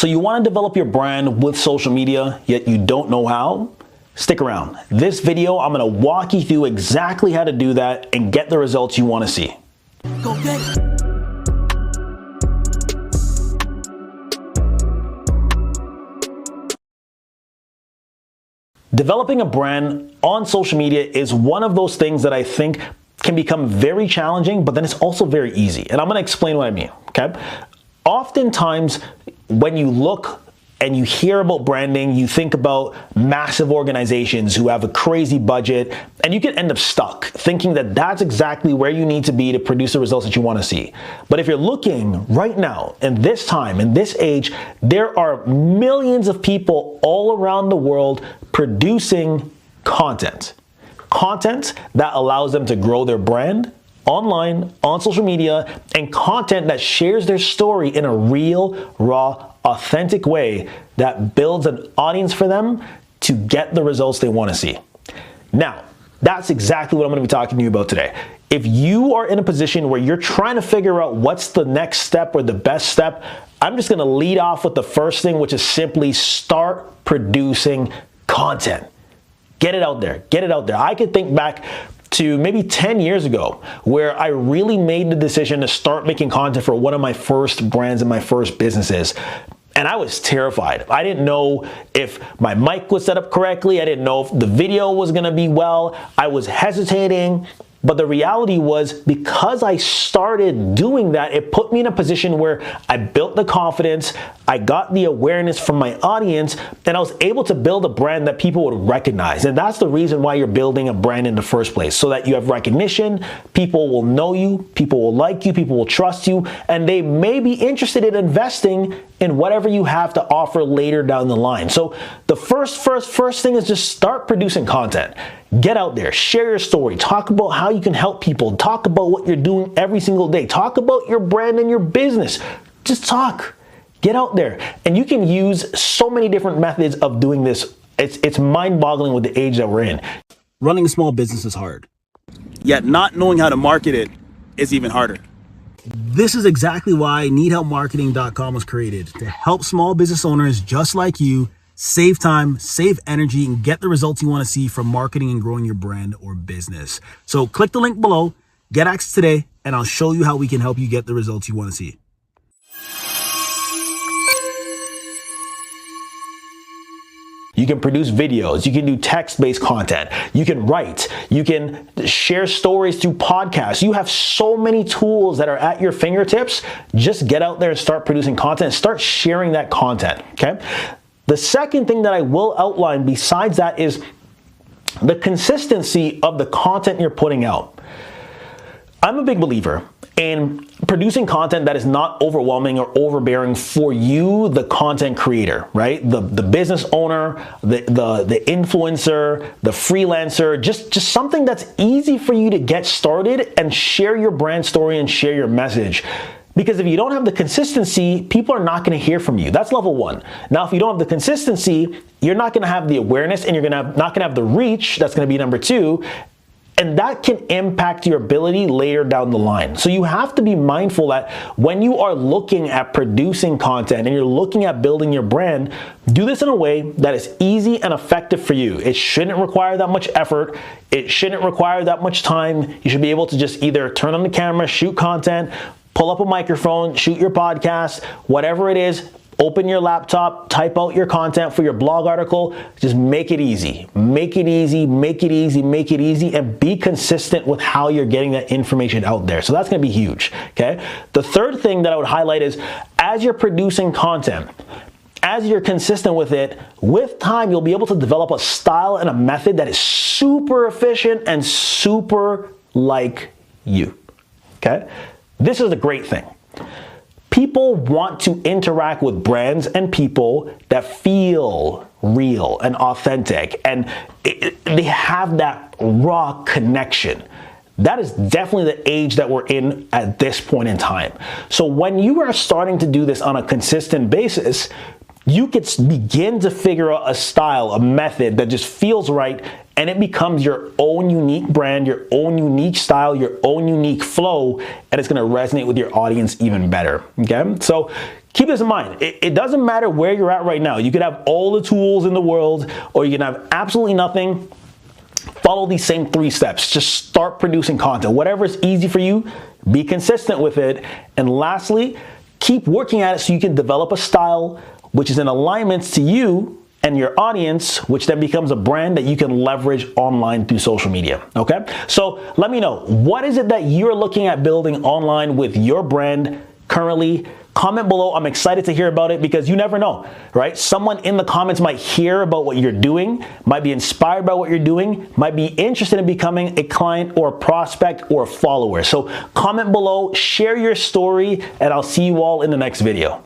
So you want to develop your brand with social media, yet you don't know how? Stick around. This video, I'm going to walk you through exactly how to do that and get the results you want to see. Go get it. Developing a brand on social media is one of those things that I think can become very challenging, but then it's also very easy. And I'm going to explain what I mean, okay? Oftentimes, when you look and you hear about branding, you think about massive organizations who have a crazy budget, and you can end up stuck thinking that that's exactly where you need to be to produce the results that you want to see. But if you're looking right now, in this time, in this age, there are millions of people all around the world producing content that allows them to grow their brand online, on social media, and content that shares their story in a real, raw, authentic way that builds an audience for them to get the results they want to see. Now, that's exactly what I'm going to be talking to you about today. If you are in a position where you're trying to figure out what's the next step or the best step, I'm just going to lead off with the first thing, which is simply start producing content. Get it out there. Get it out there. I could think back to maybe 10 years ago where I really made the decision to start making content for one of my first brands and my first businesses. And I was terrified. I didn't know if my mic was set up correctly. I didn't know if the video was gonna be well. I was hesitating. But the reality was, because I started doing that, it put me in a position where I built the confidence, I got the awareness from my audience, and I was able to build a brand that people would recognize. And that's the reason why you're building a brand in the first place, so that you have recognition, people will know you, people will like you, people will trust you, and they may be interested in investing in whatever you have to offer later down the line. So the first thing is just start producing content. Get out there, share your story, talk about how you can help people, talk about what you're doing every single day, talk about your brand and your business. Just talk, get out there. And you can use so many different methods of doing this. It's mind-boggling with the age that we're in. Running a small business is hard. Yet not knowing how to market it is even harder. This is exactly why needhelpmarketing.com was created, to help small business owners just like you save time, save energy, and get the results you want to see from marketing and growing your brand or business. So click the link below, get access today, and I'll show you how we can help you get the results you want to see. You can produce videos, you can do text-based content, you can write, you can share stories through podcasts. You have so many tools that are at your fingertips. Just get out there and start producing content, start sharing that content, okay? The second thing that I will outline besides that is the consistency of the content you're putting out. I'm a big believer in producing content that is not overwhelming or overbearing for you, the content creator, right? The business owner, the influencer, the freelancer, just something that's easy for you to get started and share your brand story and share your message. Because if you don't have the consistency, people are not going to hear from you. That's level one. Now, if you don't have the consistency, you're not going to have the awareness and you're not going to have the reach. That's going to be number two. And that can impact your ability later down the line. So you have to be mindful that when you are looking at producing content and you're looking at building your brand, do this in a way that is easy and effective for you. It shouldn't require that much effort. It shouldn't require that much time. You should be able to just either turn on the camera, shoot content, pull up a microphone, shoot your podcast, whatever it is. Open your laptop, type out your content for your blog article. Just make it easy. Make it easy, make it easy, make it easy, and be consistent with how you're getting that information out there. So that's gonna be huge, okay? The third thing that I would highlight is, as you're producing content, as you're consistent with it, with time, you'll be able to develop a style and a method that is super efficient and super like you, okay? This is a great thing. People want to interact with brands and people that feel real and authentic, and they have that raw connection. That is definitely the age that we're in at this point in time. So when you are starting to do this on a consistent basis, you can begin to figure out a style, a method that just feels right and it becomes your own unique brand, your own unique style, your own unique flow, and it's gonna resonate with your audience even better, okay? So keep this in mind. It doesn't matter where you're at right now. You could have all the tools in the world, or you can have absolutely nothing. Follow these same 3 steps. Just start producing content. Whatever is easy for you, be consistent with it. And lastly, keep working at it so you can develop a style which is in alignment to you and your audience, which then becomes a brand that you can leverage online through social media, okay? So let me know, what is it that you're looking at building online with your brand currently? Comment below. I'm excited to hear about it because you never know, right? Someone in the comments might hear about what you're doing, might be inspired by what you're doing, might be interested in becoming a client or a prospect or a follower. So comment below, share your story, and I'll see you all in the next video.